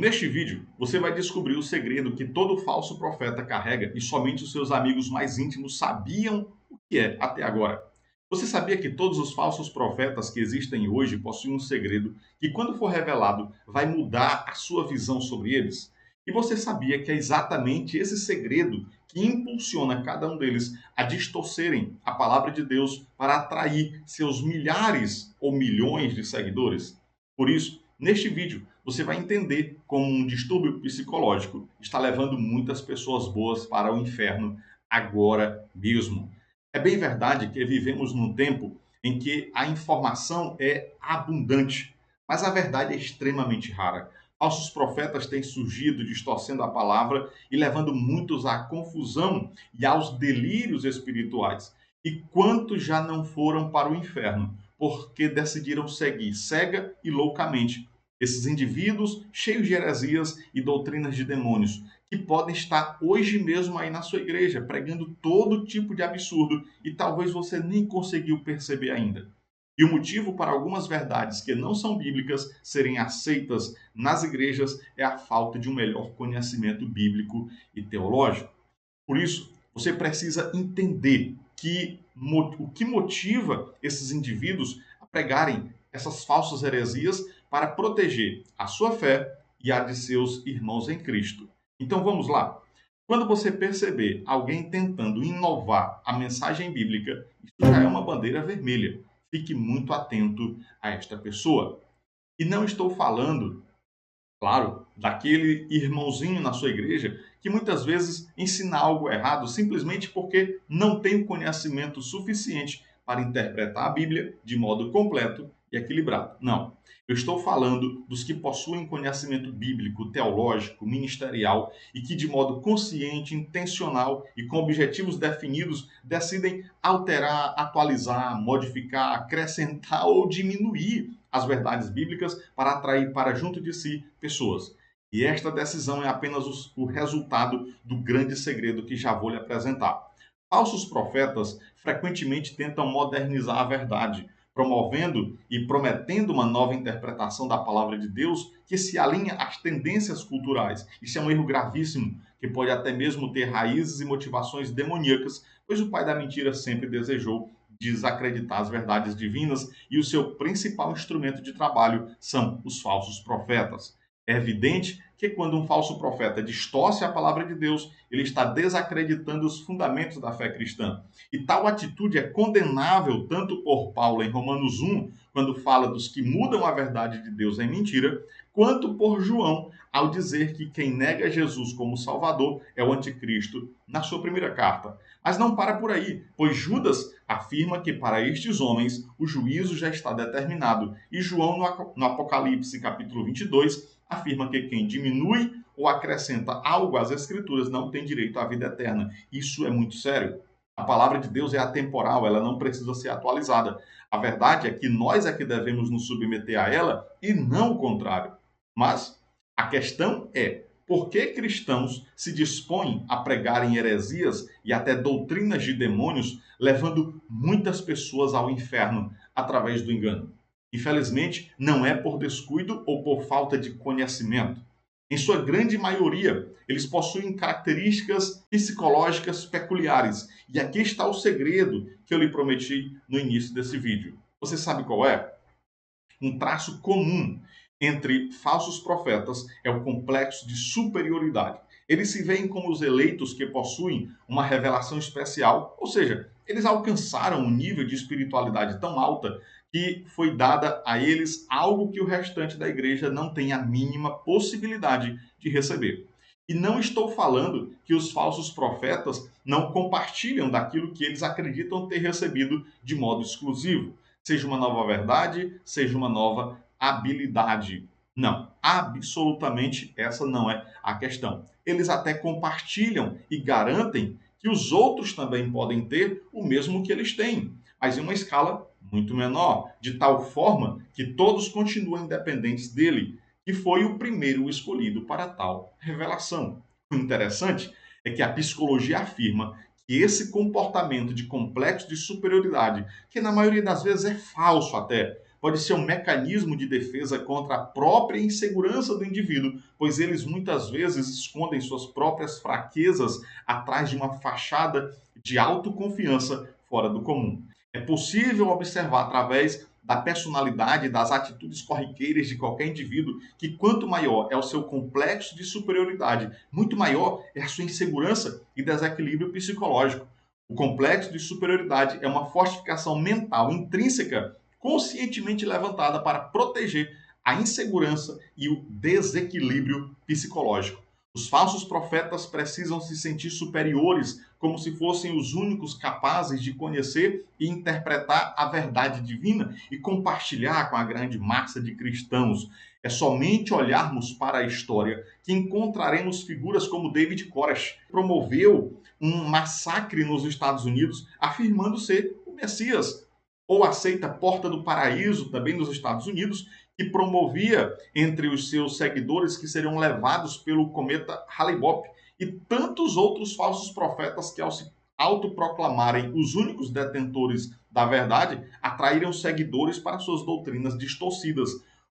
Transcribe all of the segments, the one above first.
Neste vídeo, você vai descobrir o segredo que todo falso profeta carrega e somente os seus amigos mais íntimos sabiam o que é até agora. Você sabia que todos os falsos profetas que existem hoje possuem um segredo que, quando for revelado, vai mudar a sua visão sobre eles? E você sabia que é exatamente esse segredo que impulsiona cada um deles a distorcerem a palavra de Deus para atrair seus milhares ou milhões de seguidores? Por isso, neste vídeo, você vai entender como um distúrbio psicológico está levando muitas pessoas boas para o inferno agora mesmo. É bem verdade que vivemos num tempo em que a informação é abundante, mas a verdade é extremamente rara. Falsos profetas têm surgido distorcendo a palavra e levando muitos à confusão e aos delírios espirituais. E quantos já não foram para o inferno porque decidiram seguir cega e loucamente esses indivíduos cheios de heresias e doutrinas de demônios, que podem estar hoje mesmo aí na sua igreja, pregando todo tipo de absurdo e talvez você nem conseguiu perceber ainda. E o motivo para algumas verdades que não são bíblicas serem aceitas nas igrejas é a falta de um melhor conhecimento bíblico e teológico. Por isso, você precisa entender que o que motiva esses indivíduos a pregarem essas falsas heresias para proteger a sua fé e a de seus irmãos em Cristo. Então vamos lá. Quando você perceber alguém tentando inovar a mensagem bíblica, isso já é uma bandeira vermelha. Fique muito atento a esta pessoa. E não estou falando, claro, daquele irmãozinho na sua igreja que muitas vezes ensina algo errado simplesmente porque não tem o conhecimento suficiente para interpretar a Bíblia de modo completo e equilibrado. Não. Eu estou falando dos que possuem conhecimento bíblico, teológico, ministerial e que, de modo consciente, intencional e com objetivos definidos, decidem alterar, atualizar, modificar, acrescentar ou diminuir as verdades bíblicas para atrair para junto de si pessoas. E esta decisão é apenas o resultado do grande segredo que já vou lhe apresentar. Falsos profetas frequentemente tentam modernizar a verdade, promovendo e prometendo uma nova interpretação da palavra de Deus que se alinha às tendências culturais. Isso é um erro gravíssimo, que pode até mesmo ter raízes e motivações demoníacas, pois o pai da mentira sempre desejou desacreditar as verdades divinas e o seu principal instrumento de trabalho são os falsos profetas. É evidente que quando um falso profeta distorce a palavra de Deus, ele está desacreditando os fundamentos da fé cristã. E tal atitude é condenável tanto por Paulo em Romanos 1, quando fala dos que mudam a verdade de Deus em mentira, quanto por João ao dizer que quem nega Jesus como Salvador é o anticristo na sua primeira carta. Mas não para por aí, pois Judas afirma que para estes homens o juízo já está determinado. E João, no Apocalipse capítulo 22, afirma que quem diminui ou acrescenta algo às Escrituras não tem direito à vida eterna. Isso é muito sério. A palavra de Deus é atemporal, ela não precisa ser atualizada. A verdade é que nós é que devemos nos submeter a ela e não o contrário. Mas a questão é: por que cristãos se dispõem a pregarem heresias e até doutrinas de demônios, levando muitas pessoas ao inferno através do engano? Infelizmente, não é por descuido ou por falta de conhecimento. Em sua grande maioria, eles possuem características psicológicas peculiares. E aqui está o segredo que eu lhe prometi no início desse vídeo. Você sabe qual é? Um traço comum entre falsos profetas é o complexo de superioridade. Eles se veem como os eleitos que possuem uma revelação especial, ou seja, eles alcançaram um nível de espiritualidade tão alta que foi dada a eles algo que o restante da igreja não tem a mínima possibilidade de receber. E não estou falando que os falsos profetas não compartilham daquilo que eles acreditam ter recebido de modo exclusivo, seja uma nova verdade, seja uma nova habilidade. Não, absolutamente essa não é a questão. Eles até compartilham e garantem que os outros também podem ter o mesmo que eles têm, mas em uma escala muito menor, de tal forma que todos continuam independentes dele, que foi o primeiro escolhido para tal revelação. O interessante é que a psicologia afirma que esse comportamento de complexo de superioridade, que na maioria das vezes é falso até, pode ser um mecanismo de defesa contra a própria insegurança do indivíduo, pois eles muitas vezes escondem suas próprias fraquezas atrás de uma fachada de autoconfiança fora do comum. É possível observar através da personalidade e das atitudes corriqueiras de qualquer indivíduo que quanto maior é o seu complexo de superioridade, muito maior é a sua insegurança e desequilíbrio psicológico. O complexo de superioridade é uma fortificação mental intrínseca, conscientemente levantada para proteger a insegurança e o desequilíbrio psicológico. Os falsos profetas precisam se sentir superiores, como se fossem os únicos capazes de conhecer e interpretar a verdade divina e compartilhar com a grande massa de cristãos. É somente olharmos para a história que encontraremos figuras como David Koresh, que promoveu um massacre nos Estados Unidos, afirmando ser o Messias, ou a seita Porta do Paraíso, também nos Estados Unidos, que promovia entre os seus seguidores que seriam levados pelo cometa Hale-Bopp, e tantos outros falsos profetas que, ao se autoproclamarem os únicos detentores da verdade, atraíram seguidores para suas doutrinas distorcidas.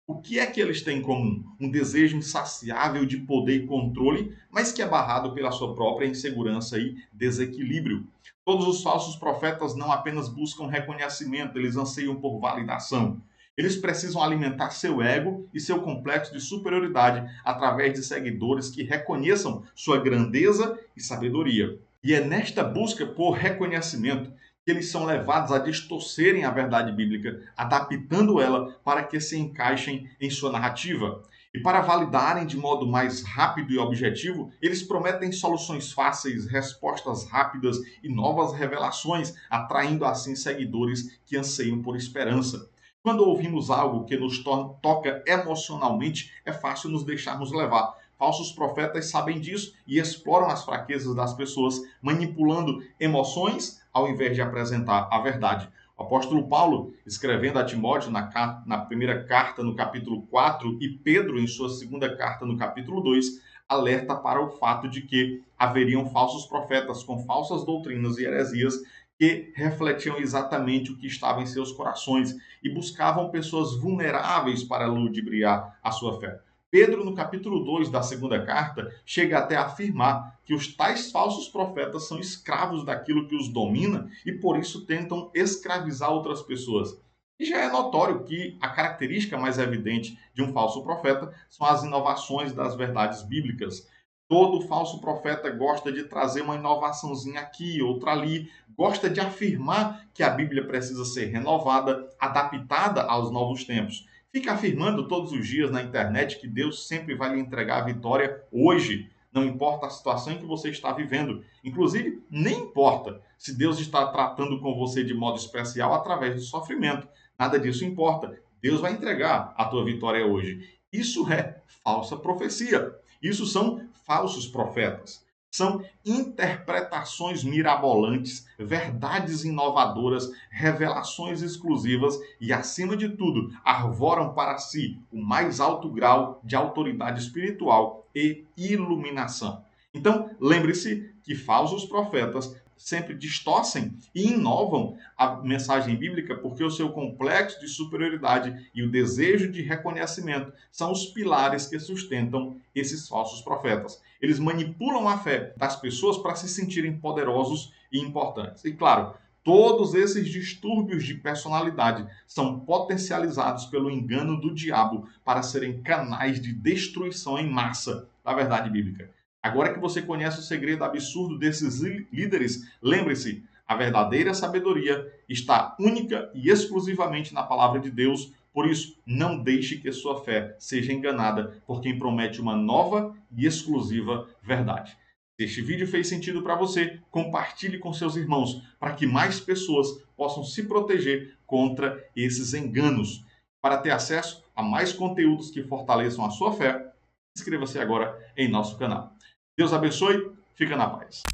O que é que eles têm em comum? Um desejo insaciável de poder e controle, mas que é barrado pela sua própria insegurança e desequilíbrio. Todos os falsos profetas não apenas buscam reconhecimento, eles anseiam por validação. Eles precisam alimentar seu ego e seu complexo de superioridade através de seguidores que reconheçam sua grandeza e sabedoria. E é nesta busca por reconhecimento que eles são levados a distorcerem a verdade bíblica, adaptando ela para que se encaixem em sua narrativa. E para validarem de modo mais rápido e objetivo, eles prometem soluções fáceis, respostas rápidas e novas revelações, atraindo assim seguidores que anseiam por esperança. Quando ouvimos algo que nos toca emocionalmente, é fácil nos deixarmos levar. Falsos profetas sabem disso e exploram as fraquezas das pessoas, manipulando emoções ao invés de apresentar a verdade. O apóstolo Paulo, escrevendo a Timóteo na primeira carta, no capítulo 4, e Pedro, em sua segunda carta, no capítulo 2, alerta para o fato de que haveriam falsos profetas com falsas doutrinas e heresias que refletiam exatamente o que estava em seus corações e buscavam pessoas vulneráveis para ludibriar a sua fé. Pedro, no capítulo 2 da segunda carta, chega até a afirmar que os tais falsos profetas são escravos daquilo que os domina e por isso tentam escravizar outras pessoas. E já é notório que a característica mais evidente de um falso profeta são as inovações das verdades bíblicas. Todo falso profeta gosta de trazer uma inovaçãozinha aqui, outra ali, gosta de afirmar que a Bíblia precisa ser renovada, adaptada aos novos tempos. Fica afirmando todos os dias na internet que Deus sempre vai lhe entregar a vitória hoje, não importa a situação em que você está vivendo. Inclusive, nem importa se Deus está tratando com você de modo especial através do sofrimento. Nada disso importa. Deus vai entregar a tua vitória hoje. Isso é falsa profecia. Isso são falsos profetas. São interpretações mirabolantes, verdades inovadoras, revelações exclusivas e, acima de tudo, arvoram para si o mais alto grau de autoridade espiritual e iluminação. Então, lembre-se que falsos profetas sempre distorcem e inovam a mensagem bíblica porque o seu complexo de superioridade e o desejo de reconhecimento são os pilares que sustentam esses falsos profetas. Eles manipulam a fé das pessoas para se sentirem poderosos e importantes. E claro, todos esses distúrbios de personalidade são potencializados pelo engano do diabo para serem canais de destruição em massa da verdade bíblica. Agora que você conhece o segredo absurdo desses líderes, lembre-se, a verdadeira sabedoria está única e exclusivamente na palavra de Deus. Por isso, não deixe que sua fé seja enganada por quem promete uma nova e exclusiva verdade. Se este vídeo fez sentido para você, compartilhe com seus irmãos para que mais pessoas possam se proteger contra esses enganos. Para ter acesso a mais conteúdos que fortaleçam a sua fé, inscreva-se agora em nosso canal. Deus abençoe, fica na paz.